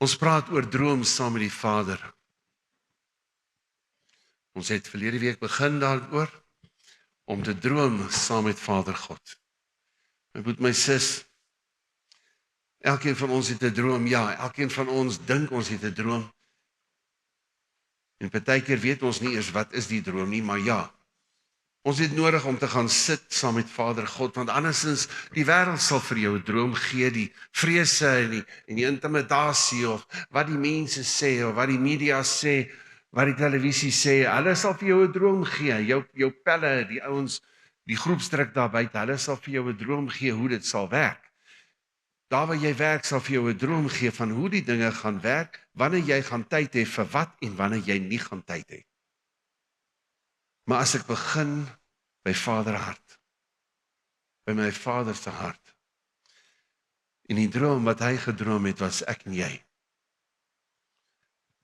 Ons praat oor droom saam met die Vader. Ons het verlede week begin daaroor om te droom saam met Vader God. My broer, my sus, elkeen van ons het 'n droom. Ja, elkeen van ons dink ons het 'n droom. En partykeer weet ons nie eers wat is die droom nie, maar ja, ons het nodig om te gaan sit saam met Vader God, want andersins die wêreld sal vir jou 'n droom gee, die vrese en die intimidasie of wat die mense sê of wat die media sê, wat die televisie sê, hulle sal vir jou 'n droom gee. Jou pelle, die ouens, die groepsdruk daar buite, hulle sal vir jou 'n droom gee hoe dit sal werk. Daar waar jy werk sal vir jou 'n droom gee van hoe die dinge gaan werk, wanneer jy gaan tyd hê vir wat en wanneer jy nie gaan tyd hê. Maar as ek begin by Vader hart, by my Vader se hart, en die droom wat hy gedroom het was ek en jy.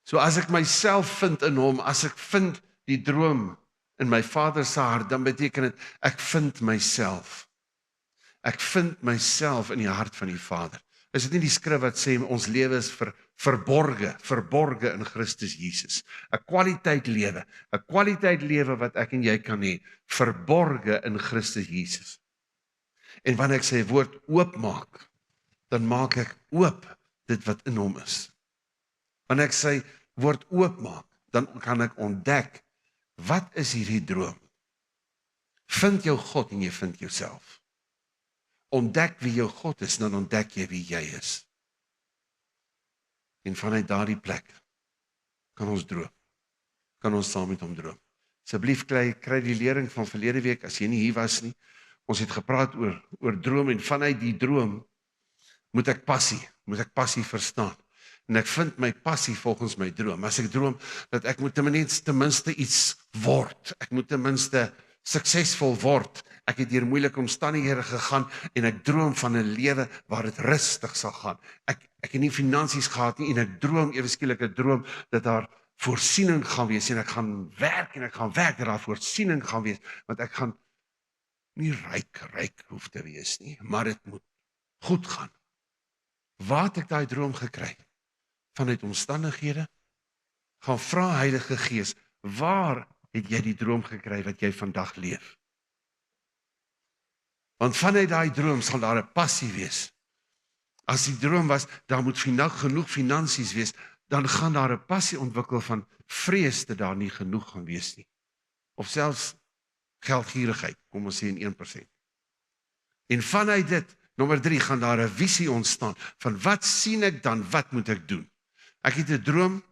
So as ek myself vind in hom, as ek vind die droom in my Vader se hart, dan beteken dit ek vind myself. Ek vind myself in die hart van die Vader. Is dit nie die skrif wat sê ons lewe is verborge in Christus Jesus? 'n kwaliteit lewe wat ek en jy kan hê, verborge in Christus Jesus. En wanneer ek sy woord oopmaak, dan maak ek oop dit wat in hom is. Wanneer ek sy woord oopmaak, dan kan ek ontdek, wat is hierdie droom? Vind jou God en jy vind jouself. Ontdek wie jou God is, dan ontdek jy wie jy is. En vanuit daardie plek kan ons droom. Kan ons saam met hom droom. Asseblief kry die lering van verlede week, as jy nie hier was nie. Ons het gepraat oor droom, en vanuit die droom moet ek passie verstaan. En ek vind my passie volgens my droom. As ek droom dat ek moet ten minste iets word, ek moet ten minste suksesvol word. Ek het deur moeilike omstandighede gegaan en ek droom van 'n lewe waar dit rustig sal gaan. Ek het nie finansies gehad nie en ek droom ewe skielik 'n droom dat daar voorsiening gaan wees en ek gaan werk dat daar voorsiening gaan wees, want ek gaan nie ryk hoef te wees nie, maar dit moet goed gaan. Waar het ek daai droom gekry? Vanuit omstandighede? Gaan vra Heilige Gees, waar het jy die droom gekry wat jy vandag leef? Want vanuit daai droom sal daar 'n passie wees. As die droom was, daar moet genoeg finansies wees, dan gaan daar 'n passie ontwikkel van vrees dat daar nie genoeg gaan wees nie. Of selfs geldgierigheid, kom ons sê in 1%. En vanuit dit, nommer 3, gaan daar 'n visie ontstaan van wat sien ek dan, wat moet ek doen? Ek het 'n droom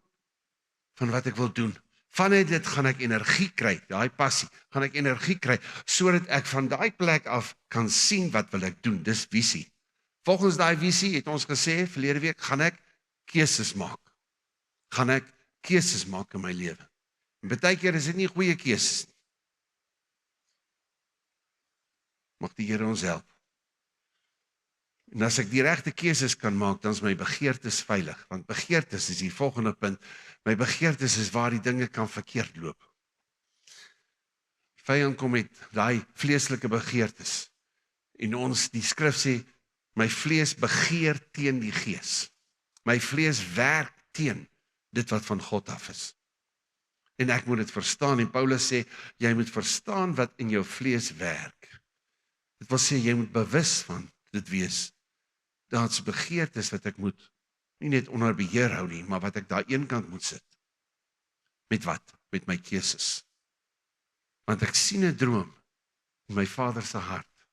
van wat ek wil doen. Vanuit dit gaan ek energie kry, daai passie, gaan ek energie kry, sodat ek van daai plek af kan sien wat wil ek doen, dis visie. Volgens daai visie het ons gesê, verlede week, gaan ek keuses maak. Gaan ek keuses maak in my lewe. En baie keer is dit nie goeie keuses nie. Mag die Here ons help. En as ek die regte keuses kan maak, dan is my begeertes veilig, want begeertes is die volgende punt. My begeertes is waar die dinge kan verkeerd loop. Die vyand kom met daai vleeslike begeertes. En die skrif sê, my vlees begeer teen die gees. My vlees werk teen dit wat van God af is. En ek moet dit verstaan, en Paulus sê, jy moet verstaan wat in jou vlees werk. Dit wil sê, jy moet bewus van dit wees. Daar's begeertes wat ek moet nie net onder beheer hou nie, maar wat ek daar eenkant moet sit. Met wat? Met my keuses. Want ek sien 'n droom in my Vader se hart.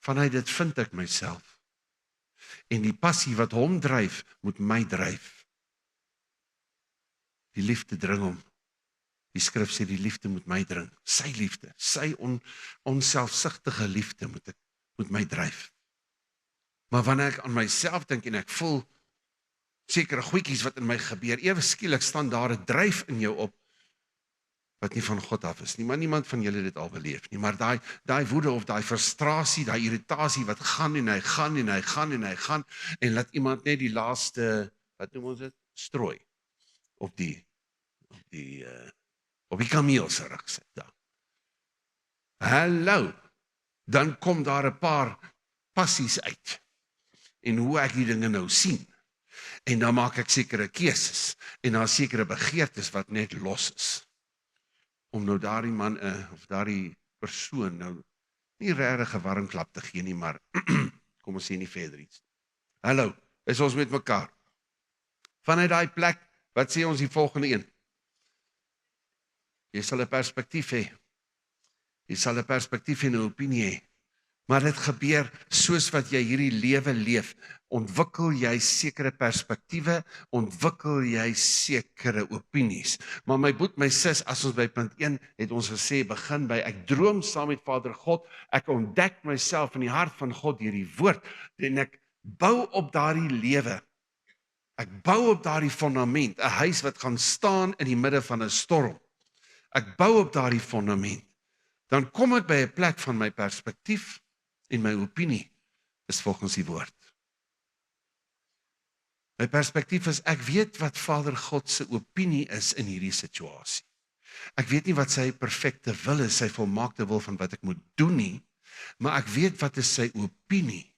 Vanuit dit vind ek myself. En die passie wat hom dryf, moet my dryf. Die liefde dring hom. Die skrif sê die liefde moet my dring. Sy liefde, sy onselfsugtige liefde moet my dryf. Maar wanneer ek aan myself dink en ek voel sekere goedjies wat in my gebeur, ewe skielik staan daar 'n dryf in jou op wat nie van God af is nie, maar niemand van julle dit al beleef nie, maar daai woede of daai frustrasie, daai irritasie wat gaan en hy gaan en laat iemand net die laaste, wat noem ons dit, strooi op die kameel se rug sit daar. Hallo, dan kom daar 'n paar passies uit. En hoe ek die dinge nou sien. En dan maak ek sekere keuses en daar sekere begeertes wat net los is. Om nou daardie man of daardie persoon nou nie regtig 'n warm klap te gee nie, maar kom ons sê nie verder iets. Hallo, is ons met mekaar? Vanuit daai plek, wat sê ons die volgende een? Jy sal 'n perspektief hê. Jy sal 'n perspektief en 'n opinie hê. Maar dit gebeur soos wat jy hierdie lewe leef, ontwikkel jy sekere perspektiewe, ontwikkel jy sekere opinies. Maar my boet, my sis, as ons by punt 1 het ons gesê, begin by ek droom saam met Vader God, ek ontdek myself in die hart van God deur die woord en ek bou op daardie lewe. Ek bou op daardie fondament, 'n huis wat gaan staan in die midde van 'n storm. Ek bou op daardie fondament. Dan kom ek by 'n plek van my perspektief en my opinie is volgens die woord. My perspektief is, ek weet wat Vader God se opinie is in hierdie situasie. Ek weet nie wat sy perfekte wil is, sy volmaakte wil van wat ek moet doen nie, maar ek weet wat is sy opinie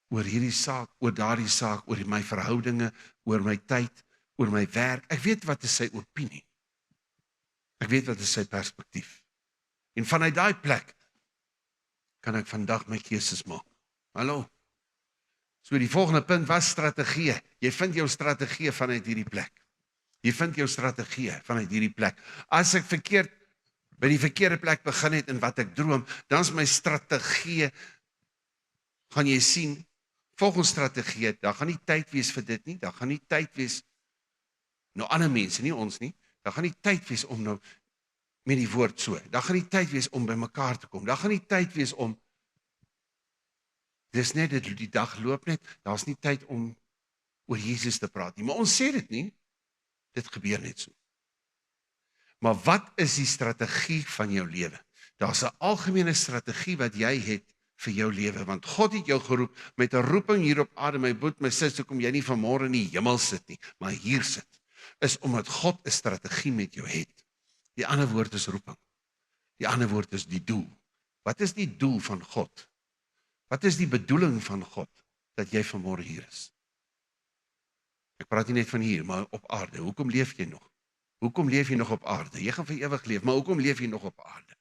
oor hierdie saak, oor daardie saak, oor my verhoudinge, oor my tyd, oor my werk. Ek weet wat is sy opinie. Ek weet wat is sy perspektief. En vanuit daai plek kan ek vandag my keuses maak. Hallo. So die volgende punt was strategie. Jy vind jou strategie vanuit hierdie plek. Jy vind jou strategie vanuit hierdie plek. As ek by die verkeerde plek begin het in wat ek droom, dan is my strategie, gaan jy sien, volgens strategie, daar gaan nie tyd wees vir dit nie, daar gaan nie tyd wees, nou ander mense, nie ons nie, daar gaan nie tyd wees om nou met die woord so, daar gaan nie tyd wees om by mekaar te kom, daar gaan nie tyd wees om, dis net, die dag loop net, daar is nie tyd om oor Jesus te praat nie, maar ons sê dit nie, dit gebeur net so. Maar wat is die strategie van jou lewe? Daar's 'n algemene strategie wat jy het vir jou lewe, want God het jou geroep met 'n roeping hier op aarde, my boet, my sis, hoekom jy nie vanmôre in die hemel sit nie, maar hier sit, is omdat God 'n strategie met jou het. Die ander woord is roeping. Die ander woord is die doel. Wat is die doel van God? Wat is die bedoeling van God dat jy vanmôre hier is? Ek praat nie net van hier, maar op aarde. Hoekom leef jy nog? Hoekom leef jy nog op aarde? Jy gaan vir ewig leef, maar hoekom leef jy nog op aarde?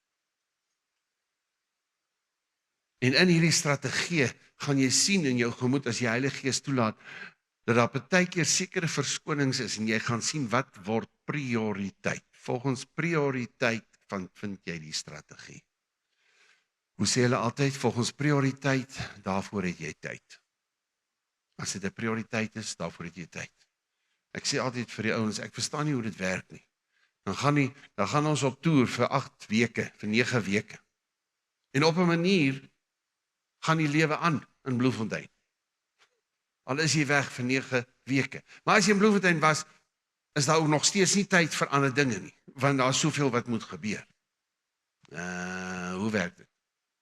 En in hierdie strategie gaan jy sien in jou gemoed, as jy Heilige Gees toelaat, dat daar partykeer sekere verskonings is, en jy gaan sien wat word prioriteit. Volgens prioriteit vind jy die strategie. Hoe sê hulle altyd, volgens prioriteit, daarvoor het jy tyd. As dit 'n prioriteit is, daarvoor het jy tyd. Ek sê altyd vir die ouens, ek verstaan nie hoe dit werk nie. Dan gaan ons op toer vir 8 weke, vir 9 weke. En op 'n manier gaan die lewe aan in Bloemfontein. Al is jy weg vir 9 weke. Maar as jy in Bloemfontein was, is daar ook nog steeds nie tyd vir ander dinge nie, want daar is soveel wat moet gebeur. Hoe werk dit?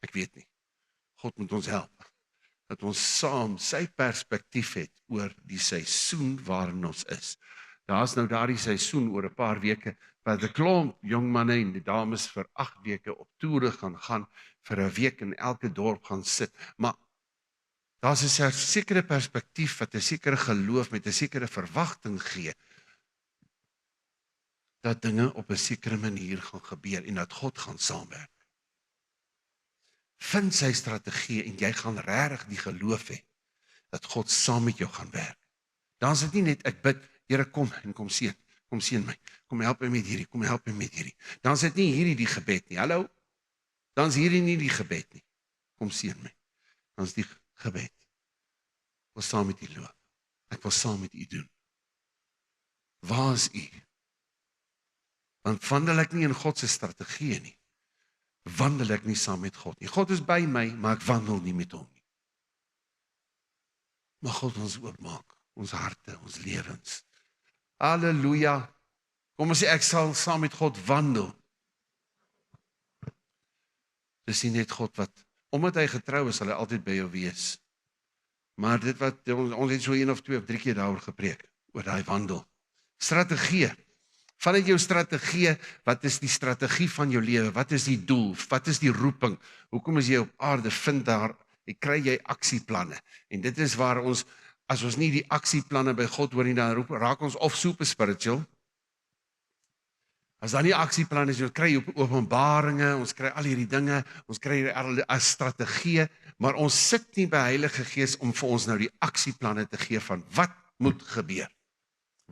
Ek weet nie. God moet ons help, dat ons saam sy perspektief het oor die seisoen waarin ons is. Daar is nou daardie seisoen oor 'n paar weke, wat 'n klomp jong manne en die dames vir 8 weke op toere gaan vir 'n week in elke dorp gaan sit. Maar daar's 'n sekere perspektief wat 'n sekere geloof met 'n sekere verwagting gee, dat dinge op 'n sekere manier gaan gebeur en dat God gaan saamwerk. Vind sy strategie en jy gaan regtig die geloof hê dat God saam met jou gaan werk. Dan is dit nie net ek bid, Here kom seën my, kom help my met hierdie, kom help my met hierdie. Dan is dit nie hierdie die gebed nie. Hallo. Dan is hierdie nie die gebed nie. Kom seën my. Dan is die gebed. Ek wil saam met U loop. Ek wil saam met U doen. Waar is U? Want wandel ek nie in God se strategie nie. Wandel ek nie saam met God nie. God is by my, maar ek wandel nie met hom nie. Mag God ons oopmaak, ons harte, ons lewens. Halleluja. Kom ons sê ek sal saam met God wandel. Dis nie net God wat, omdat hy getrou is, sal hy altyd by jou wees. Maar dit wat, ons het so 1 of 2 of 3 keer daaroor gepreek, oor daai wandel. Strategie. Vanuit jou strategie, wat is die strategie van jou lewe? Wat is die doel? Wat is die roeping? Hoekom is jy op aarde? Vind daar, kry jy aksieplanne. En dit is waar ons as ons nie die aksieplanne by God hoor nie, dan raak ons of super spiritual. As daar nie aksieplan is, ons kry openbaringe, ons kry al hierdie dinge, ons kry as strategie, maar ons sit nie by Heilige Gees om vir ons nou die aksieplanne te gee van wat moet gebeur.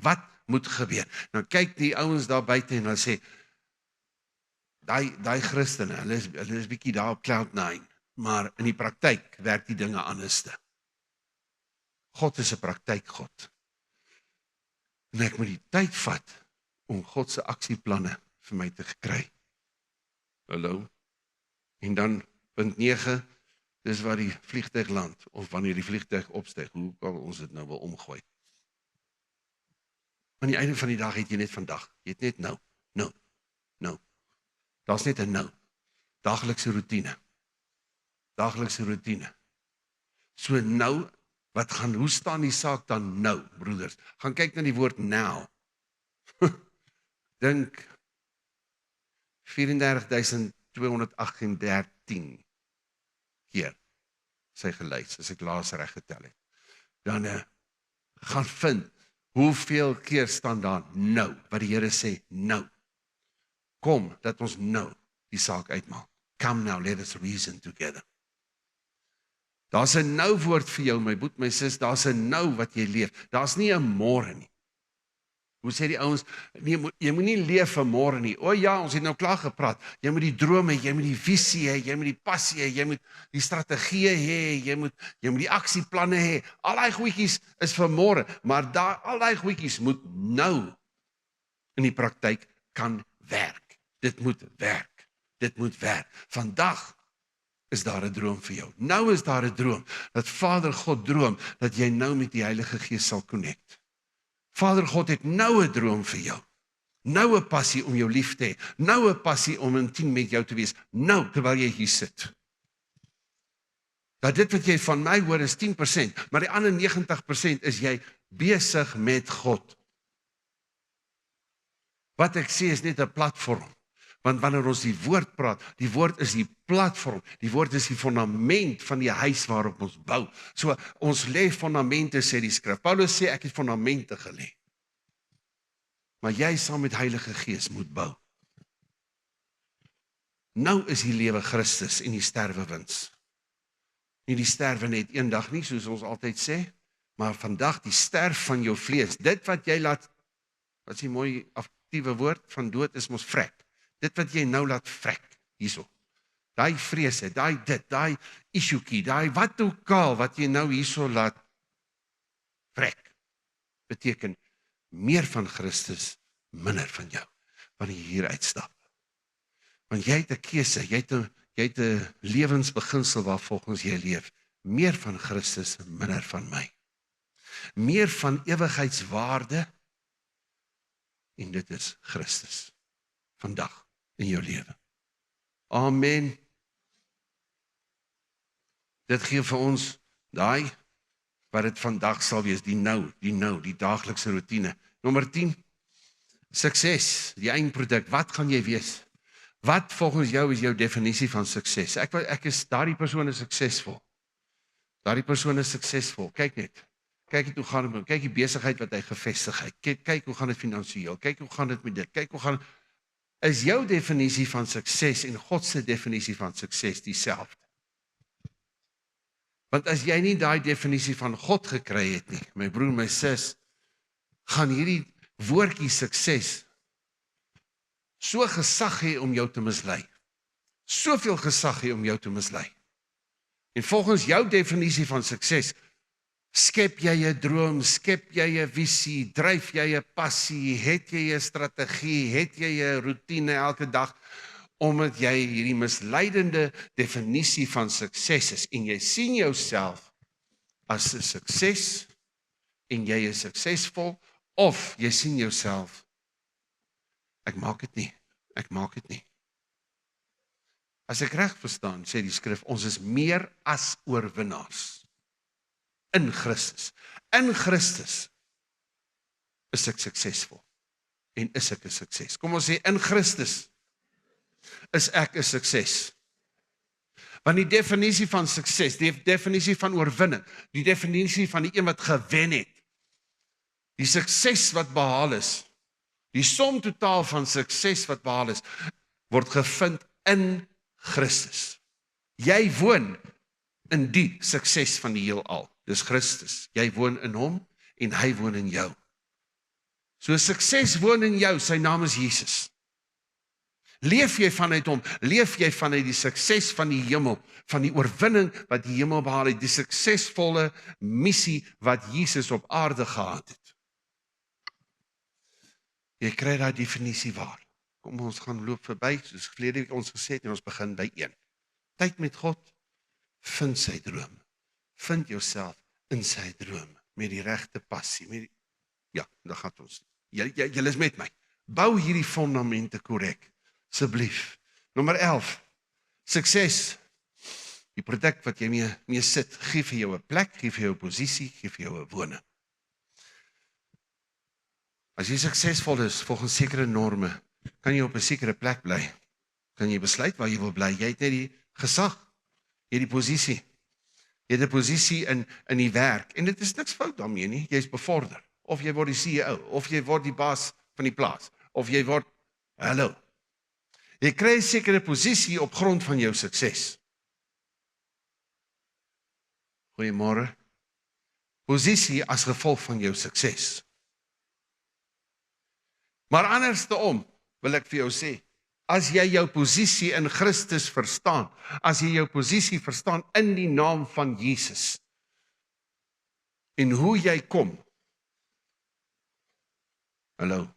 Wat moet gebeur? Nou kyk die ouens daar buite en hulle sê, daai Christene, hulle is bietjie daar op cloud 9, maar in die praktyk werk die dinge anderste. God is 'n praktykgod. En ek moet die tyd vat om God se aksieplanne vir my te kry. Hallo? En dan punt 9, dis waar die vliegtuig land, of wanneer die vliegtuig opstyg, hoe kan ons dit nou wil omgooi? Aan die einde van die dag het jy net vandag, jy het net nou. Daar's net 'n nou. Daaglikse roetine. So nou, hoe staan die saak dan nou, broeders? Gaan kyk na die woord now. Dink 34.238 keer sy gelys, as ek laas reg getel het. Dan gaan vind, hoeveel keer staan daar nou, wat die Here sê nou. Kom, dat ons nou die saak uitmaak. Come now, let us reason together. Daar's 'n nou woord vir jou, my boet, my sis, daar's 'n nou wat jy leef. Daar's nie 'n môre nie. Hoe sê die ouens, jy moet nie leef vir môre nie. O ja, ons het nou klaar gepraat. Jy moet die drome hê, jy moet die visie hê, jy moet die passie hê, jy moet die strategie hê, jy moet die aksieplanne hê. Al daai goedjies is vir môre, maar al daai goedjies moet nou in die praktyk kan werk. Dit moet werk. Vandag is daar 'n droom vir jou. Nou is daar 'n droom, dat Vader God droom, dat jy nou met die Heilige Gees sal connect. Vader God het nou 'n droom vir jou. Nou 'n passie om jou lief te hê. Nou 'n passie om intiem met jou te wees. Nou, terwyl jy hier sit. Dat dit wat jy van my hoor is 10%, maar die ander 90% is jy besig met God. Wat ek sê is net 'n platform. Want wanneer ons die woord praat, die woord is die platform, die woord is die fondament van die huis waarop ons bou. So, ons lê fondamente, sê die skrif. Paulus sê, ek het fondamente gelê. Maar jy saam met Heilige Gees moet bou. Nou is die lewe Christus en die sterwe wins. Nie die sterwe net eendag nie, soos ons altyd sê, maar vandag die sterf van jou vlees. Dit wat jy laat, wat is die mooi aktiewe woord van dood, is mos vrek. Dit wat jy nou laat vrek, hierso. Daai vrese, daai issuekie, daai wat ook al wat jy nou hierso laat vrek, beteken meer van Christus, minder van jou, wanneer jy hier uitstap. Want jy het 'n keuse, jy het 'n lewensbeginsel waar volgens jy leef. Meer van Christus, minder van my. Meer van ewigheidswaarde, en dit is Christus. Vandag in jou lewe. Amen. Dit gee vir ons daai wat dit vandag sal wees, die daaglikse routine. Nommer 10, sukses, die eindproduk. Wat gaan jy wees? Wat volgens jou is jou definisie van sukses? Ek is daardie persoon is suksesvol. Daardie persoon is suksesvol. Kyk net hoe gaan dit met hom. Kyk die besigheid wat hy gevestig het. Kyk hoe gaan dit finansiëel. Kyk hoe gaan dit met dit. Kyk hoe gaan is jou definisie van sukses en God se definisie van sukses dieselfde? Want as jy nie daai definisie van God gekry het nie, my broer, my sis, gaan hierdie woordjie sukses so gesag hê om jou te mislei. Soveel gesag hê om jou te mislei. En volgens jou definisie van sukses, skep jy 'n droom, skep jy 'n visie, dryf jy 'n passie, het jy 'n strategie, het jy 'n roetine elke dag, omdat jy hierdie misleidende definisie van sukses is, en jy sien jouself as 'n sukses, en jy is suksesvol, of jy sien jouself, ek maak dit nie. As ek reg verstaan, sê die skrif, ons is meer as oorwinnaars. In Christus. In Christus is ek suksesvol. En is ek 'n sukses. Kom ons sê, in Christus is ek 'n sukses. Want die definisie van sukses, die definisie van oorwinning, die definisie van die een wat gewen het, die sukses wat behaal is, die som totaal van sukses wat behaal is, word gevind in Christus. Jy woon in die sukses van die heelal. Dis Christus. Jy woon in hom en hy woon in jou. So sukses woon in jou, sy naam is Jesus. Leef jy vanuit hom, leef jy vanuit die sukses van die hemel, van die oorwinning wat die hemel behaal het, die suksesvolle missie wat Jesus op aarde gehad het. Jy kry daai definisie waar. Kom ons gaan loop verby, soos verlede week ons gesê het, en ons begin by 1. Tyd met God, vind sy droom. Vind jouself in sy droom, met die regte passie. Ja, dan gaan ons. Julle is met my. Bou hierdie fondamente korrek, asseblief. Nommer 11, sukses. Die produk wat jy mee sit, gee vir jou 'n plek, gee vir jou 'n posisie, gee vir jou 'n woning. As jy suksesvol is volgens sekere norme, kan jy op 'n sekere plek bly. Kan jy besluit waar jy wil bly. Jy het net die gesag, jy het die posisie. Jy het 'n posisie in die werk en dit is niks fout daarmee nie. Jy's bevorder of jy word die CEO of jy word die baas van die plaas of jy word hallo. Jy kry 'n sekere posisie op grond van jou sukses. Goeiemôre. Posisie as gevolg van jou sukses. Maar andersom wil ek vir jou sê, as jy jou posisie in Christus verstaan, as jy jou posisie verstaan in die naam van Jesus, en hoe jy kom, hallo,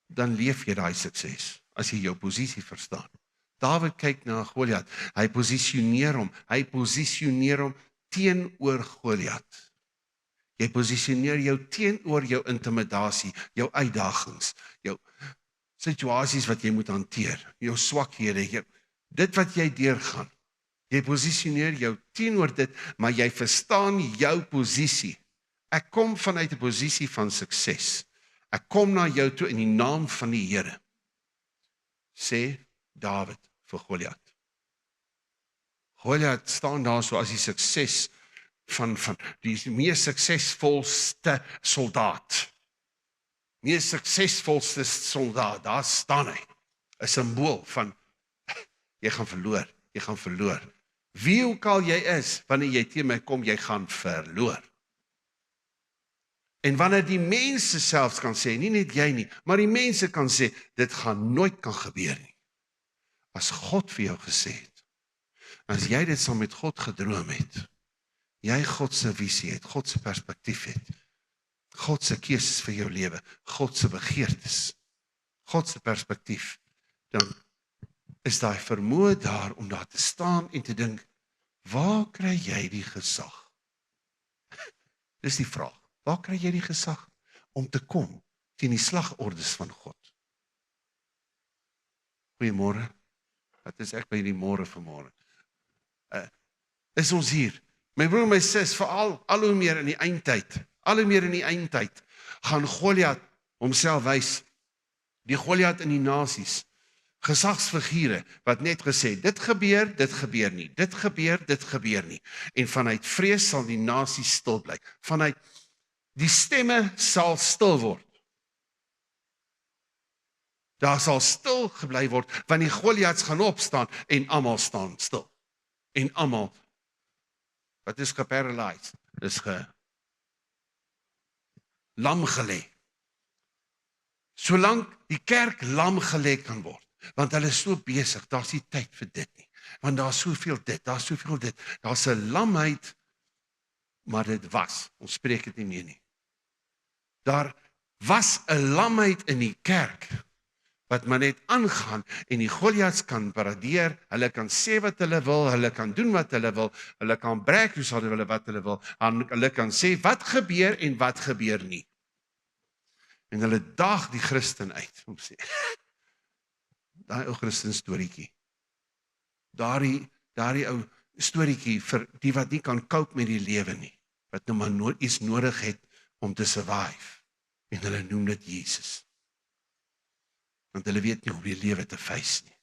dan leef jy daai sukses, as jy jou posisie verstaan. Dawid kyk na Goliat, hy posisioneer hom teenoor Goliat. Jy posisioneer jou teenoor jou intimidasie, jou uitdagings, jou situasies wat jy moet hanteer, jou swakhede, dit wat jy deurgaan. Jy posisioneer jou teenoor dit, maar jy verstaan jou posisie. Ek kom vanuit 'n posisie van sukses. Ek kom na jou toe in die naam van die Here, sê Dawid vir Goliat. Goliat staan daar so as die sukses van die mees suksesvolste soldaat. Mees suksesvolste soldaat, daar staan hy. 'n Simbool van, jy gaan verloor. Wie ook al jy is, wanneer jy teen my kom, jy gaan verloor. En wanneer die mense selfs kan sê, nie net jy nie, maar die mense kan sê, dit gaan nooit kan gebeur nie. As God vir jou gesê het, as jy dit saam met God gedroom het, jy God se visie het, God se perspektief het, God se keuses vir jou lewe, God se begeertes, God se perspektief, dan is daai vermoë daar om daar te staan en te dink, waar kry jy die gesag? Dis die vraag. Waar kry jy die gesag om te kom teen die slagordes van God? Goeiemôre. Wat is ek by die môre vanmôre? Is ons hier? My broer en my sis, veral al hoe meer in die eindtyd, gaan Goliat homself wys. Die Goliat in die nasies, gesagsfigure wat net gesê, dit gebeur nie, dit gebeur nie. En vanuit vrees sal die nasies stil bly. Vanuit die stemme sal stil word. Daar sal stil gebly word, want die Goliats gaan opstaan en almal staan stil. En almal, wat is geparalyseerd? Dis lam gelê. Solank die kerk lam gelê kan word, want hulle is so besig, daar's nie tyd vir dit nie. Want daar's soveel dit, daar's 'n lamheid, maar dit was, ons spreek dit nie meer nie. Daar was 'n lamheid in die kerk, wat maar net aangaan, en die Goliats kan paradeer, hulle kan sê wat hulle wil, hulle kan doen wat hulle wil, hulle kan brek hoe sal hulle wat hulle wil, hulle kan sê wat gebeur en wat gebeur nie. En hulle daag die Christen uit, om sê, daai ou Christen storieetjie, daai ou storieetjie vir die wat nie kan cope met die lewe nie, wat nou maar nooit iets nodig het om te survive, en hulle noem dit Jesus. Want hulle weet nie hoe die lewe te face nie.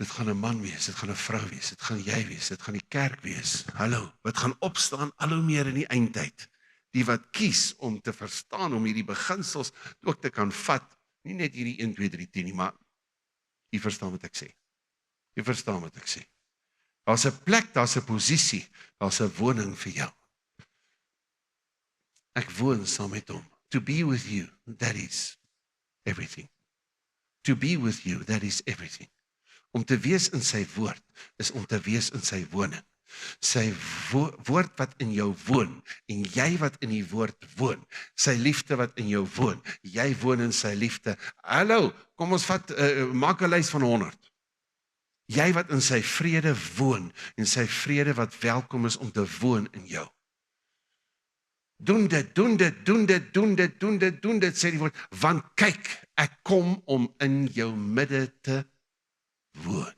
Dit gaan 'n man wees, dit gaan 'n vrou wees, dit gaan jy wees, dit gaan die kerk wees. Hallo, wat gaan opstaan al hoe meer in die eindtyd. Die wat kies om te verstaan, om hierdie beginsels ook te kan vat, nie net hierdie 1, 2, 3, 10 nie, maar jy verstaan wat ek sê. Jy verstaan wat ek sê. Daar's 'n plek, daar's 'n posisie, daar's 'n woning vir jou. Ek woon saam met hom. To be with you, that is everything. To be with you, that is everything. Om te wees in sy woord, is om te wees in sy woning. Sy woord wat in jou woon, en jy wat in die woord woon, sy liefde wat in jou woon, jy woon in sy liefde. Hallo, kom ons maak 'n lys van 100. Jy wat in sy vrede woon, en sy vrede wat welkom is om te woon in jou. Doen dit, doen dit, doen dit, doen dit, doen dit, doen dit, sê die woord, want kyk, ek kom om in jou midde te woon.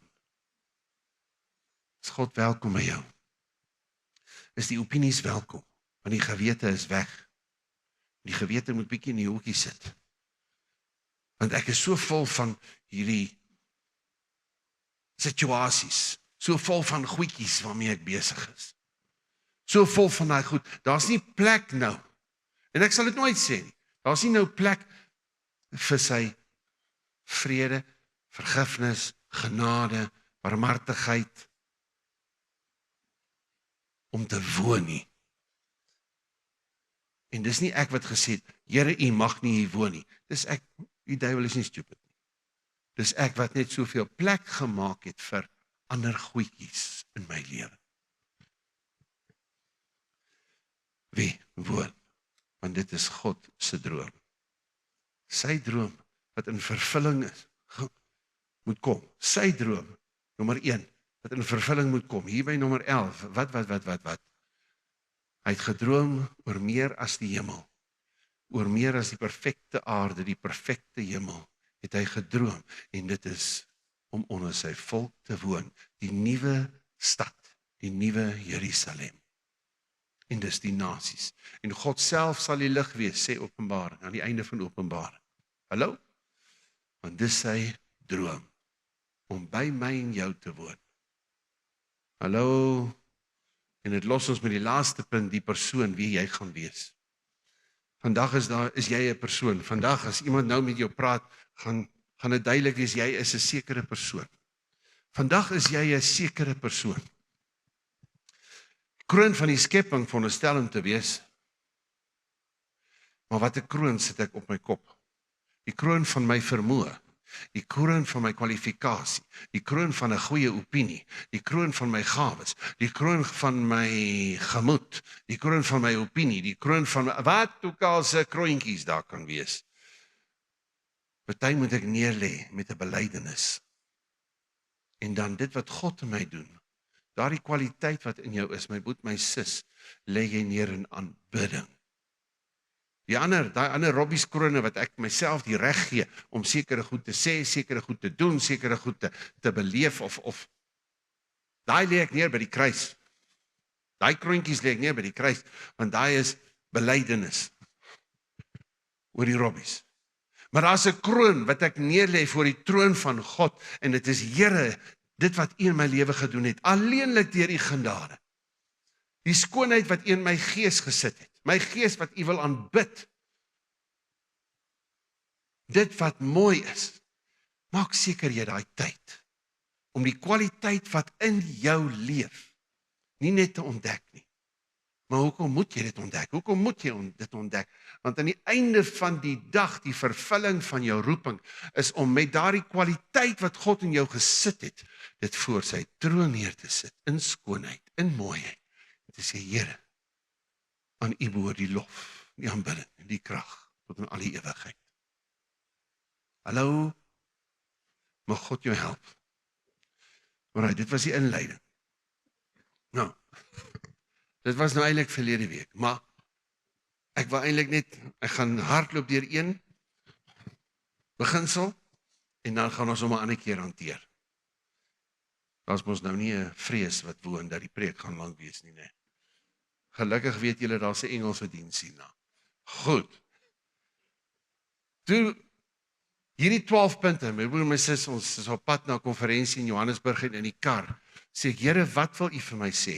Is God welkom by jou? Is die opinies welkom? Want die gewete is weg. Die gewete moet bietjie in die hoekie sit. Want ek is so vol van hierdie situasies, so vol van goedjies waarmee ek besig is. So vol van daai goed, daar's nie plek nou, en ek sal dit nooit sê nie, daar's nie nou plek vir sy vrede, vergifnis, genade, barmhartigheid, om te woon nie. En dis nie ek wat gesê het, Here, u mag nie hier woon nie. Dis ek, die duiwel is nie stupid nie. Dis ek wat net soveel plek gemaak het vir ander goedjies in my lewe. Wie woon? Want dit is God se droom. Sy droom wat in vervulling is, moet kom. Sy droom, nommer 1, wat in vervulling moet kom. Hier by nommer 11, wat? Hy het gedroom oor meer as die hemel. Oor meer as die perfekte aarde, die perfekte hemel, het hy gedroom. En dit is om onder sy volk te woon. Die nuwe stad, die nuwe Jerusalem. En dis die nasies. En God self sal die lig wees, sê Openbaring, aan die einde van Openbaring. Hallo? Want dis sy droom, om by my en jou te woon. Hallo? En dit los ons met die laaste punt, die persoon wie jy gaan wees. Vandag is jy 'n persoon. Vandag as iemand nou met jou praat, gaan dit duidelik wees, jy is 'n sekere persoon. Vandag is jy 'n sekere persoon. Kroon van die skepping veronderstel om te wees. Maar wat 'n kroon sit ek op my kop? Die kroon van my vermoë, die kroon van my kwalifikasie, die kroon van 'n goeie opinie, die kroon van my gawes, die kroon van my gemoed, die kroon van my opinie, die kroon van wat ook al se kroontjies daar kan wees. Party moet ek neerlê met 'n belydenis. En dan dit wat God in my doen, daardie kwaliteit wat in jou is, my boet, my sis, lê jy neer in aanbidding. Daai ander Robbies krone wat ek myself die reg gee om sekere goed te sê, sekere goed te doen, sekere goed te beleef of daai lê ek neer by die kruis. Daai kroontjies lê ek neer by die kruis, want daai is belydenis oor die Robbies. Maar daar's 'n kroon wat ek neerlê voor die troon van God, en dit is Here, dit wat U in my lewe gedoen het, alleenlik deur U genade. Die skoonheid wat U in my gees gesit het, my gees wat U wil aanbid. Dit wat mooi is, maak seker jy daai tyd, om die kwaliteit wat in jou leef, nie net te ontdek nie. Maar hoekom moet jy dit ontdek? Hoekom moet jy dit ontdek? Want aan die einde van die dag, die vervulling van jou roeping, is om met daardie kwaliteit wat God in jou gesit het, dit voor sy troon neer te sit, in skoonheid, in mooiheid. Dit is die Here, aan U behoort die lof, die aanbidding en die krag, tot in alle ewigheid. Hallo, mag God jou help. Maar dit was die inleiding. Nou, dit was nou eintlik verlede week, maar ek wil eintlik net, ek gaan hardloop deur een beginsel, en dan gaan ons hom 'n ander keer hanteer. Daar's mos nou nie 'n vrees wat woon dat die preek gaan lank wees nie, nee. Gelukkig weet julle daar's 'n Engelse diens hierna. Goed. Toe Hierdie 12 punte, my broer en my sis, ons is op pad na 'n konferensie in Johannesburg en in die kar, sê ek, Here, wat wil U vir my sê?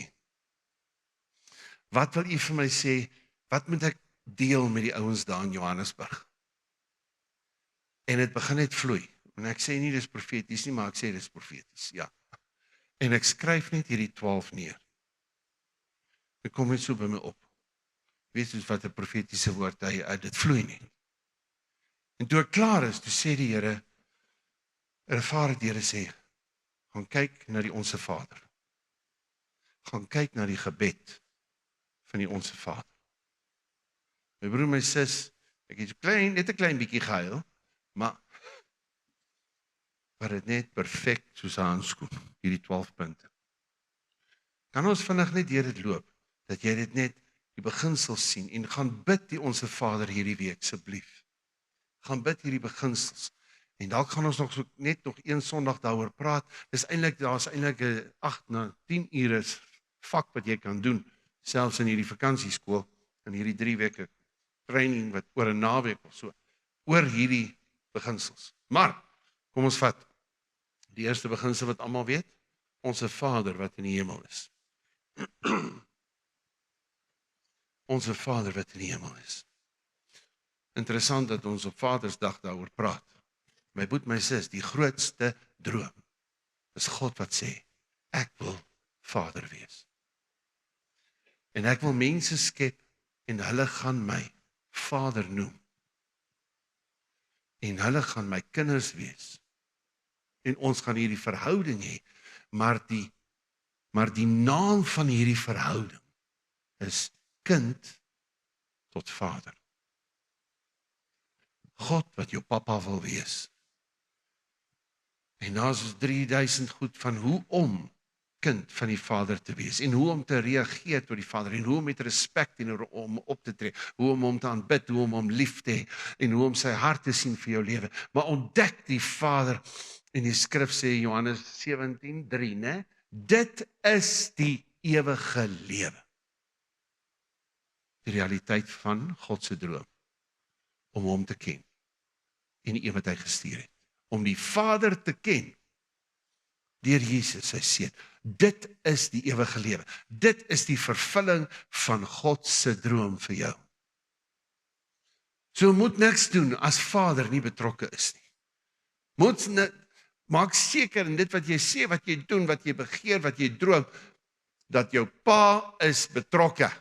Wat wil U vir my sê? Wat moet ek deel met die ouens daar in Johannesburg? En dit begin net vloei. En ek sê nie dis profeties nie, maar ek sê dis profeties, ja. En ek skryf net hierdie 12 neer. Dit kom net so by my op. Weet jy wat 'n profetiese woord, dit vloei nie. En toe ek klaar is, toe sê die Here, ervare die Here sê, gaan kyk na die Onse Vader. Gaan kyk na die gebed van die Onse Vader. My broer en my sis, ek het net 'n klein bietjie gehuil, maar dit net perfek soos 'n handskoen, hierdie 12 punte. Kan ons vinnig net deur dit loop, dat jy dit net die beginsels sien, en gaan bid die Onse Vader hierdie week, asseblief. Gaan bid hierdie beginsels, en dalk gaan ons net nog een Sondag daaroor praat. Daar's eintlik 'n 8 na 10 ure vak wat jy kan doen, selfs in hierdie vakansieskool, in hierdie 3 weke training wat oor 'n naweek of so, oor hierdie beginsels. Maar, kom ons vat die eerste beginsel wat almal weet, Onse Vader wat in die hemel is. Onse Vader wat in die hemel is. Interessant dat ons op Vadersdag daaroor praat. My boet, my sis, die grootste droom is God wat sê, ek wil Vader wees. En ek wil mense skep, en hulle gaan my Vader noem. En hulle gaan my kinders wees. En ons gaan hierdie verhouding hê, maar die naam van hierdie verhouding is kind tot Vader. God wat jou papa wil wees. En daar is 3000 goed van hoe om kind van die Vader te wees, en hoe om te reageer tot die Vader, en hoe om met respek teenoor hom op te tree, hoe om hom te aanbid, hoe om hom lief te hê, en hoe om sy hart te sien vir jou lewe. Maar ontdek die Vader, en die skrif sê Johannes 17:3, né? Dit is die ewige lewe. Die realiteit van God se droom, om hom te ken, en die een wat hy gestuur het, om die Vader te ken, deur Jesus sy seun. Dit is die ewige lewe. Dit is die vervulling van God se droom vir jou. So moet niks doen as Vader nie betrokke is nie. Maak seker in dit wat jy sê, wat jy doen, wat jy begeer, wat jy droom, dat jou pa is betrokke.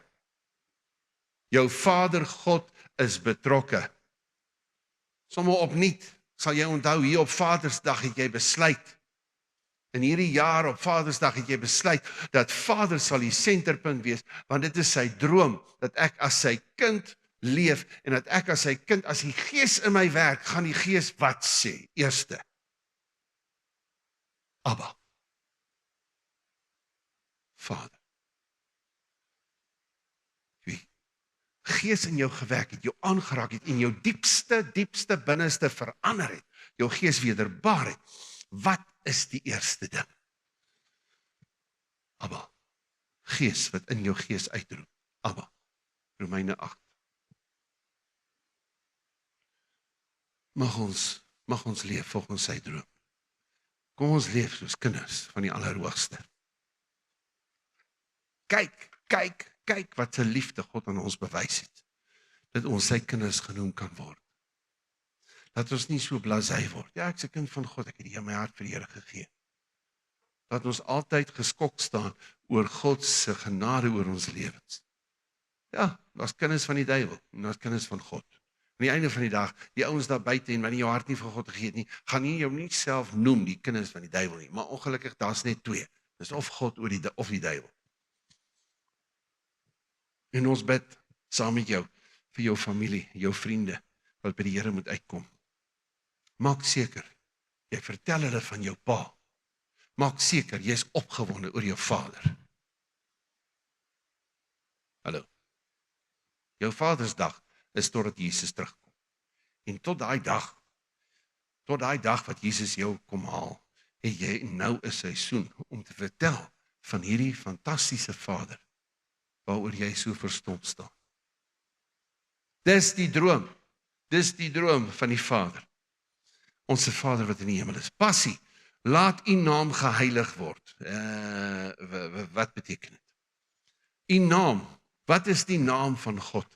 Jou Vader God is betrokke. Sommige opnuut sal jy onthou, hier op Vadersdag het jy besluit, in hierdie jaar op Vadersdag het jy besluit, dat Vader sal die senterpunt wees, want dit is sy droom, dat ek as sy kind leef, en dat ek as sy kind, as die Gees in my werk, gaan die Gees wat sê? Eerste, Abba, Vader. Wie Gees in jou gewerk het, jou aangeraak het, en jou diepste binneste verander het, jou gees wederbaar het. Wat is die eerste ding? Abba, Gees wat in jou gees uitroep. Abba, Romeine 8. Mag ons leef volgens sy droom. Kom ons leef soos kinders van die Allerhoogste. Kyk wat sy liefde God aan ons bewys het. Dat ons sy kinders genoem kan word. Dat ons nie so blasé word. Ja, ek is 'n kind van God, ek het my hart vir die Here gegee. Dat ons altyd geskok staan oor God se genade oor ons lewens. Ja, daar's kinders van die duiwel en daar's kinders van God. Aan die einde van die dag, die ouens daar buite en wanneer jou hart nie vir God gegee het nie, gaan nie jou nie self noem die kinders van die duiwel nie, maar ongelukkig daar's net twee. Dis of God of die duiwel. En ons bid saam met jou vir jou familie, jou vriende wat by die Here moet uitkom. Maak seker, jy vertel hulle van jou pa. Maak seker, jy is opgewonde oor jou Vader. Hallo. Jou Vadersdag is totdat Jesus terugkom. En tot daai dag wat Jesus jou kom haal, het jy nou 'n seisoen om te vertel van hierdie fantastiese Vader, waaroor jy so verstom staan. Dis die droom van die Vader, Onse Vader wat in die hemel is. Passie, laat u naam geheilig word. Wat beteken dit? U naam, wat is die naam van God?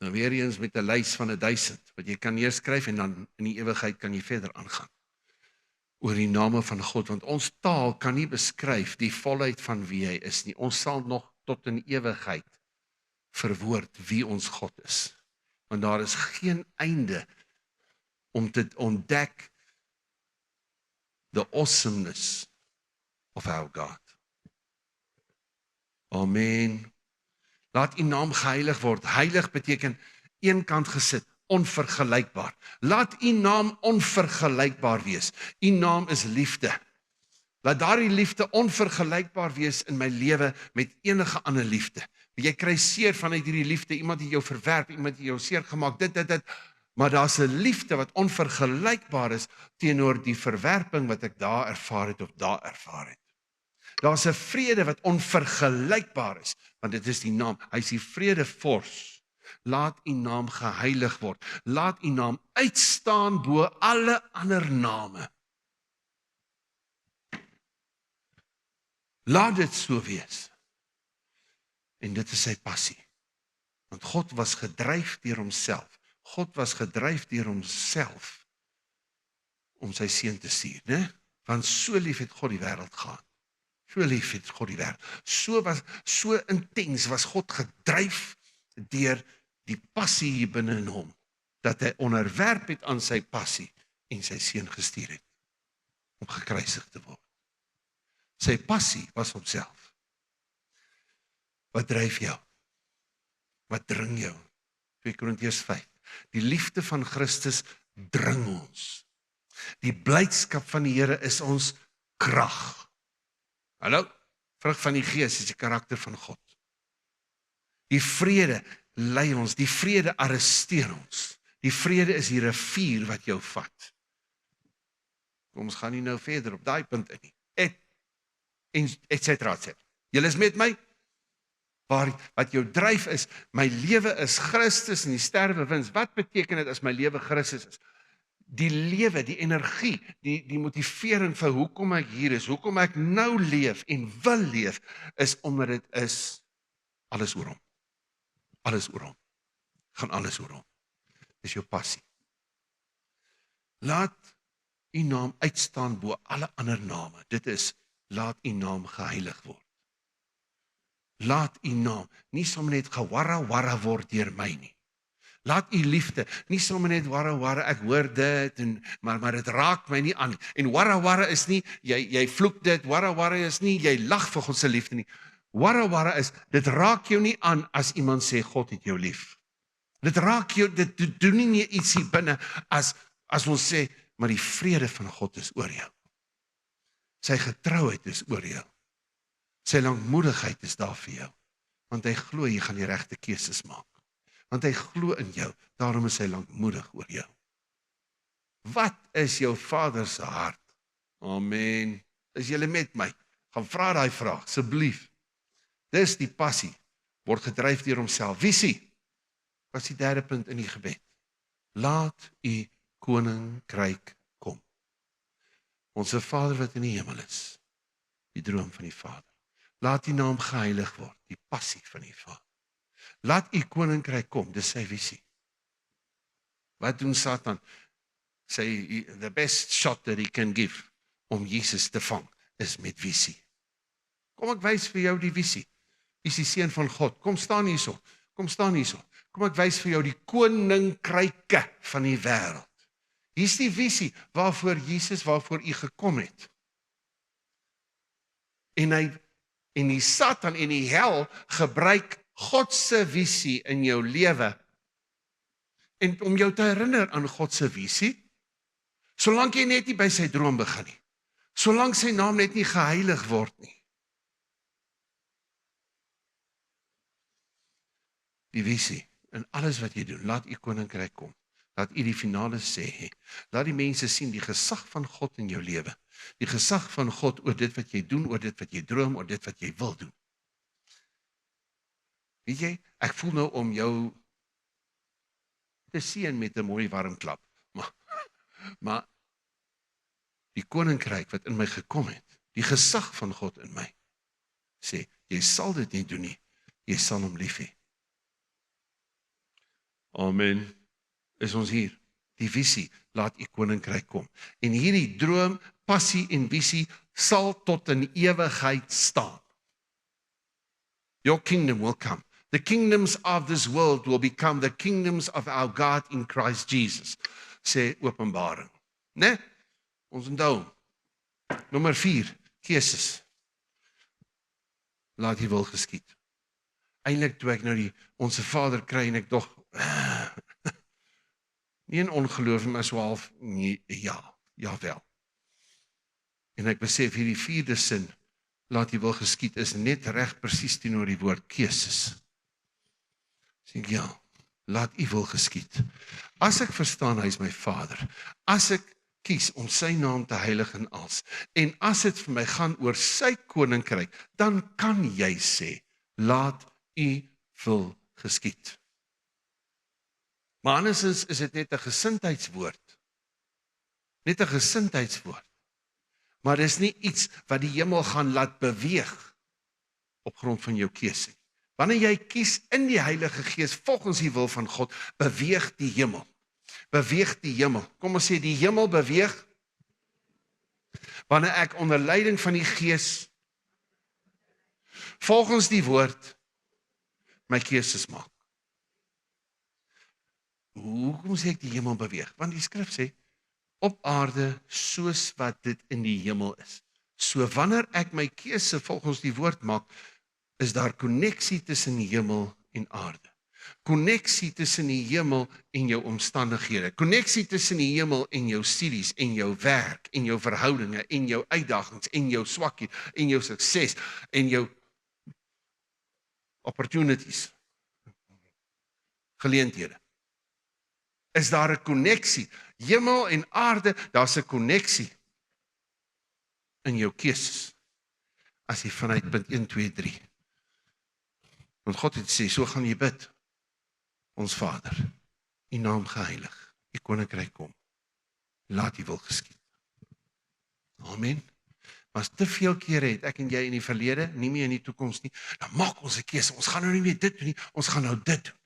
Nou weer eens met 'n lys van 1000, wat jy kan neerskryf en dan in die ewigheid kan jy verder aangaan. Oor die name van God, want ons taal kan nie beskryf die volheid van wie hy is nie. Ons sal nog tot in ewigheid verwoord wie ons God is. Want daar is geen einde om te ontdek the awesomeness of our God. Amen. Laat u naam geheilig word. Heilig beteken eenkant gesit, onvergelykbaar. Laat u naam onvergelykbaar wees. U naam is liefde. Laat daardie liefde onvergelykbaar wees in my lewe met enige ander liefde. Jy kry seer vanuit hierdie liefde, iemand het jou verwerp, iemand het jou seer gemaak, dit. Maar daar's 'n liefde wat onvergelykbaar is teenoor die verwerping wat ek daar ervaar het of daar ervaar het. Daar's 'n vrede wat onvergelykbaar is, want dit is die naam. Hy is die vredevors. Laat u naam geheilig word. Laat u naam uitstaan bo alle ander name. Laat dit so wees. En dit is sy passie. Want God was gedryf deur homself. God was gedryf deur homself om sy seun te stuur, né? Want so lief het God die wêreld gehad. So lief het God die wêreld. So intens was God gedryf deur die passie hier binne in hom, dat hy onderwerp het aan sy passie en sy seun gestuur het om gekruisig te word. Sy passie was homself. Wat dryf jou? Wat dring jou? 2 Korintiërs 5. Die liefde van Christus dring ons. Die blydskap van die Here is ons krag. Hallo? Vrug van die Gees is die karakter van God. Die vrede lei ons, die vrede arresteer ons. Die vrede is die rivier wat jou vat. Kom, ons gaan nie nou verder op daai punt in nie. Et cetera. Julle is met my? Wat jou dryf is, my lewe is Christus en die sterwe wins. Wat beteken dit as my lewe Christus is? Die lewe, die energie, die motivering vir hoekom ek hier is, hoekom ek nou leef en wil leef, is omdat dit is alles oor hom. Alles oor hom. Gaan alles oor hom. Dis jou passie. Laat u naam uitstaan bo alle ander name. Dit is, laat u naam geheilig word. Laat u naam nie sommer net gewarra word deur my nie. Laat u liefde nie sommer net warra, ek hoor dit, maar dit raak my nie aan. En warra is nie, jy vloek dit, warra is nie, jy lag vir God se liefde nie. Warra is, dit raak jou nie aan as iemand sê, God het jou lief. Dit raak jou, dit doen nie meer iets hier binne, as ons sê, maar die vrede van God is oor jou. Sy getrouheid is oor jou. Sy lankmoedigheid is daar vir jou. Want hy glo jy gaan die regte keuses maak. Want hy glo in jou, daarom is hy lankmoedig oor jou. Wat is jou Vader se hart? Amen. Is julle met my? Gaan vra daai vraag, asseblief. Dis die passie, word gedryf deur homself. Visie, was die derde punt in die gebed. Laat u koninkryk kom. Onse Vader wat in die hemel is, die droom van die Vader. Laat die naam geheilig word, die passie van die Vader. Laat u koninkryk kom, dis sy visie. Wat doen Satan? Sy, the best shot that he can give, om Jesus te vang, is met visie. Kom ek wys vir jou die visie. Jy is die seun van God, kom staan hierso, kom ek wys vir jou die koninkryke van die wêreld. Hier is die visie, waarvoor u gekom het. En die Satan en die hel gebruik God se visie in jou lewe. En om jou te herinner aan God se visie, solank jy net nie by sy droom begin nie. Solank sy naam net nie geheilig word nie. Die visie, in alles wat jy doen, laat u koninkryk kom. Laat u die finale sê, laat die mense sien die gesag van God in jou lewe. Die gesag van God oor dit wat jy doen, oor dit wat jy droom, oor dit wat jy wil doen. Weet jy, ek voel nou om jou te seën met 'n mooi warm klap. Maar die koninkryk wat in my gekom het, die gesag van God in my, sê, jy sal dit nie doen nie, jy sal hom lief hê. Amen. Is ons hier. Die visie, laat u koninkryk kom. En hierdie droom, passie en visie sal tot in ewigheid staan. Your kingdom will come. The kingdoms of this world will become the kingdoms of our God in Christ Jesus, sê Openbaring. Né? Ons onthou. Nommer 4, keuses. Laat die wil geskied. Eintlik toe ek nou die Onse Vader kry en ek dog nie in ongeloof, maar so half nee, jawel. En ek besef hierdie 4de sin, laat die wil geskied, is net reg presies teenoor die woord keuses. Sê ek, ja, laat u wil geskied. As ek verstaan, hy is my Vader, as ek kies om sy naam te heilig en als, en as dit vir my gaan oor sy koninkryk, dan kan jy sê, laat u wil geskied. Maar andersins is dit net 'n gesindheidswoord. Net 'n gesindheidswoord. Maar dis nie iets wat die hemel gaan laat beweeg op grond van jou keuse. Wanneer jy kies in die Heilige Gees volgens die wil van God, beweeg die hemel. Beweeg die hemel. Kom ons sê die hemel beweeg wanneer ek onder leiding van die Gees volgens die woord my keuses maak. Hoekom sê ek die hemel beweeg? Want die skrif sê op aarde soos wat dit in die hemel is. So wanneer ek my keuse volgens die woord maak, is daar koneksie tussen die hemel en aarde. Koneksie tussen die hemel en jou omstandighede. Koneksie tussen die hemel en jou studies, en jou werk, en jou verhoudinge, en jou uitdagings, en jou swakheid, en jou sukses, en jou opportunities. Geleenthede. Is daar 'n koneksie? Hemel en aarde, daar's 'n koneksie in jou keuses. As jy vanuit punt 1, 2, 3. Want God het sê, so gaan jy bid. Ons Vader, u naam geheilig, u koninkryk kom. Laat u wil geskied. Amen. Maar te veel kere het ek en jy in die verlede, nie meer in die toekoms nie, dan maak ons 'n keuse, ons gaan nou nie meer dit doen nie, ons gaan nou dit doen.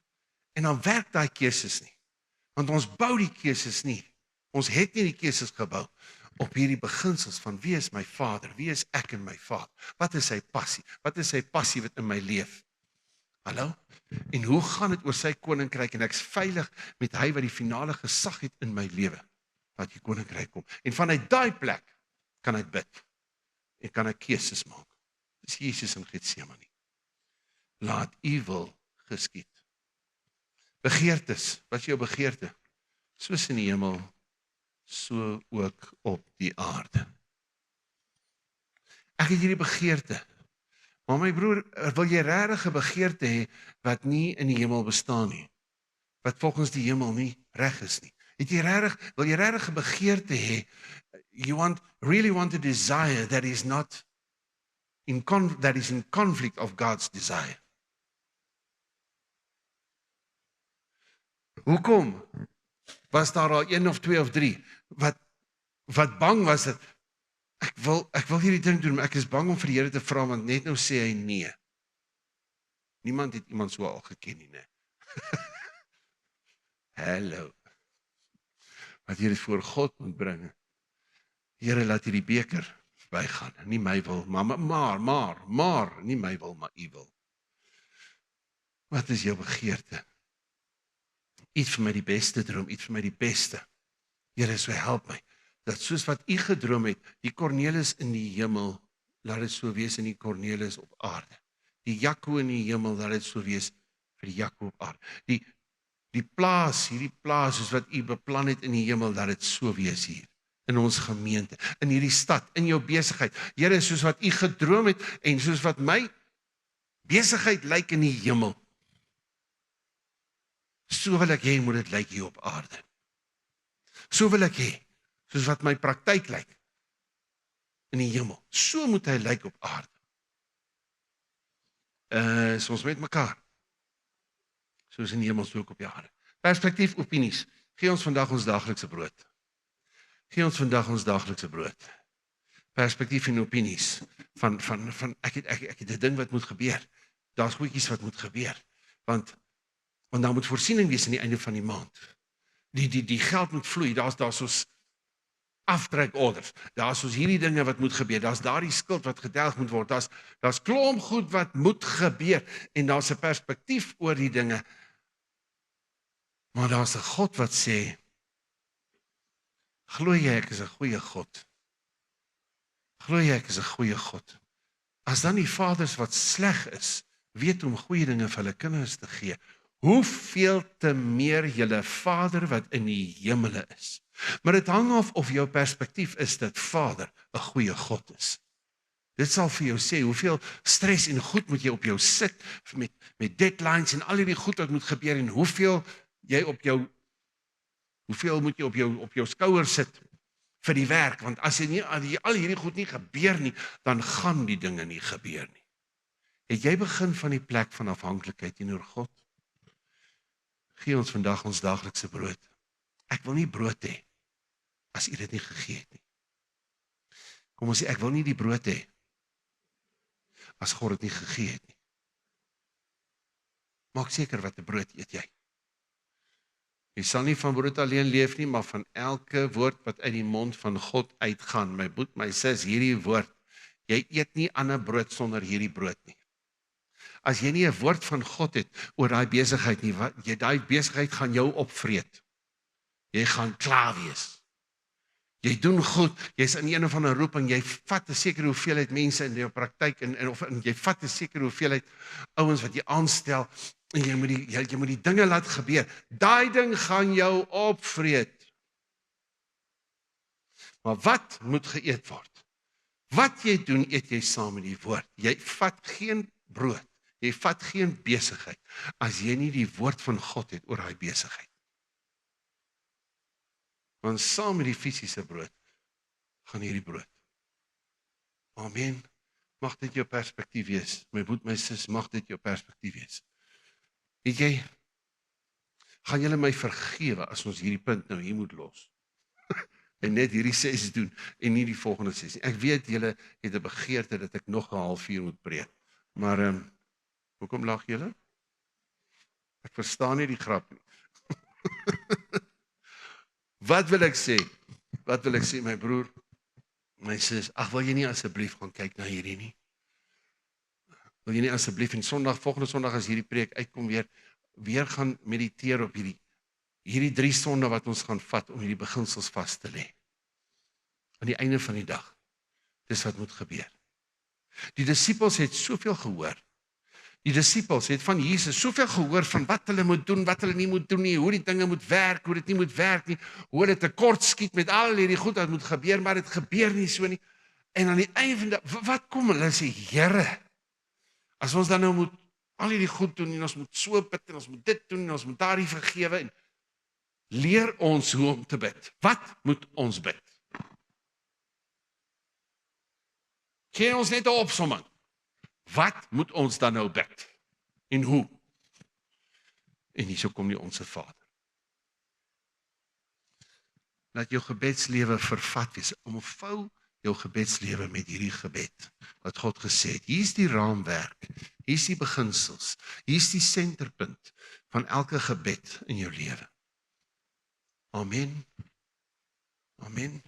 En dan werk daai keuses nie. Want ons bou die keuses nie. Ons het nie die keuses gebou op hierdie beginsels van wie is my Vader, wie is ek en my Vader, wat is sy passie, wat is sy passie wat in my leef. Hallo? En hoe gaan dit oor sy koninkryk en ek's veilig met hy wat die finale gesag het in my lewe, wat die koninkryk kom. En vanuit daai plek kan ek bid en kan ek keuses maak. Dis Jesus in Getsemane. Laat u wil geskied. Begeertes, wat is jou begeerte? Soos in die hemel, so ook op die aarde. Ek het hierdie begeerte. Maar my broer, wil jy regtig 'n begeerte hê wat nie in die hemel bestaan nie? Wat volgens die hemel nie reg is nie? Wil jy regtig 'n begeerte hê? Really want a desire that is not in conflict of God's desire. Hoekom was daar al 1 of 2 of 3 wat bang was dat ek wil hierdie ding doen, maar ek is bang om vir die Here te vra, want net nou sê hy nee. Niemand het iemand so al geken nie, né? Hallo. Wat jy dit voor God moet bring. Here, laat hierdie beker verbygaan, nie my wil, maar nie my wil, maar u wil. Wat is jou begeerte? Iets vir my die beste droom, iets vir my die beste. Here, so help my, dat soos wat u gedroom het, die Cornelis in die hemel, laat dit so wees in die Cornelis op aarde. Die Jaco in die hemel, laat dit so wees vir die Jaco op aarde. Die plaas, hierdie plaas, soos wat u beplan het in die hemel, laat dit so wees hier, in ons gemeente, in hierdie stad, in jou besigheid. Here, soos wat u gedroom het, en soos wat my besigheid lyk in die hemel, so wil ek hê, moet dit lyk hier op aarde. So wil ek hê, soos wat my praktyk lyk in die hemel. So moet hy lyk op aarde. Is ons met mekaar. Soos in die hemel, so ook op die aarde. Perspektief, opinies. Gee ons vandag ons daaglikse brood. Gee ons vandag ons daaglikse brood. Perspektief en opinies van ek het 'n ding wat moet gebeur. Daar's goedjies wat moet gebeur. Want daar moet voorsiening wees aan die einde van die maand. Die geld moet vloei. Daar's soos aftrekorders. Daar's soos hierdie dinge wat moet gebeur. Daar's daardie skuld wat gedelg moet word. Daar's klomp goed wat moet gebeur en daar's 'n perspektief oor die dinge. Maar daar's 'n God wat sê, glo jy ek is 'n goeie God? Glo jy ek is 'n goeie God? As dan die vaders wat sleg is, weet om goeie dinge vir hulle kinders te gee, hoeveel te meer julle Vader wat in die hemele is. Maar dit hang af of jou perspektief is dat Vader 'n goeie God is. Dit sal vir jou sê, hoeveel stres en goed moet jy op jou sit, met deadlines en al hierdie goed wat moet gebeur, en hoeveel moet jy op jou skouer sit vir die werk, want as al hierdie goed nie gebeur nie, dan gaan die dinge nie gebeur nie. Het jy begin van die plek van afhanklikheid teenoor God? Gee ons vandag ons daaglikse brood. Ek wil nie brood hê as U dit nie gegee het nie. Kom ons sê, ek wil nie die brood hê as God dit nie gegee het nie. Maak seker wat 'n brood eet jy. Jy sal nie van brood alleen leef nie, maar van elke woord wat uit die mond van God uitgaan. My broer, my sis, hierdie woord, jy eet nie ander brood sonder hierdie brood nie. As jy nie 'n woord van God het oor daai besigheid nie, daai besigheid gaan jou opvreet. Jy gaan klaar wees. Jy doen goed, jy's in een of ander roeping, jy vat 'n sekere hoeveelheid mense in jou praktyk en jy vat 'n sekere hoeveelheid ouens wat jy aanstel en jy moet die dinge laat gebeur. Daai ding gaan jou opvreet. Maar wat moet geëet word? Wat jy doen, eet jy saam met die woord. Jy vat geen brood, jy vat geen besigheid as jy nie die woord van God het oor daai besigheid. Want saam met die fisiese brood gaan hierdie brood. Amen. Mag dit jou perspektief wees. My broer, my sis, mag dit jou perspektief wees. Weet jy, gaan julle my vergewe as ons hierdie punt nou hier moet los? En net hierdie 6 doen en nie die volgende 6 nie. Ek weet julle het 'n begeerte dat ek nog 'n halfuur moet preek. Maar hoekom lag julle? Ek verstaan nie die grap nie. Wat wil ek sê? Wat wil ek sê, my broer, my sis? Ag, wil jy nie asseblief gaan kyk na hierdie nie? Wil jy nie asseblief en volgende Sondag as hierdie preek uitkom weer gaan mediteer op hierdie 3 sonde wat ons gaan vat om hierdie beginsels vas te lê. Aan die einde van die dag. Dis wat moet gebeur. Die disippels het soveel gehoor. Die disippels het van Jesus soveel gehoor van wat hulle moet doen, wat hulle nie moet doen nie, hoe die dinge moet werk, hoe dit nie moet werk nie, hoe hulle tekort skiet met al hierdie goed wat moet gebeur, maar dit gebeur nie so nie. En aan die einde van die dag, wat kom hulle sê, Here, as ons dan nou moet al hierdie goed doen en ons moet so bid en ons moet dit doen en ons moet daardie vergewe en leer ons hoe om te bid. Wat moet ons bid? Gee ons net 'n opsomming. Wat moet ons dan nou bid? En hoe? En hierso kom die Onse Vader. Laat jou gebedslewe vervat wees. Omvou jou gebedslewe met hierdie gebed. Wat God gesê het. Hier is die raamwerk. Hier is die beginsels. Hier is die senterpunt van elke gebed in jou lewe. Amen. Amen.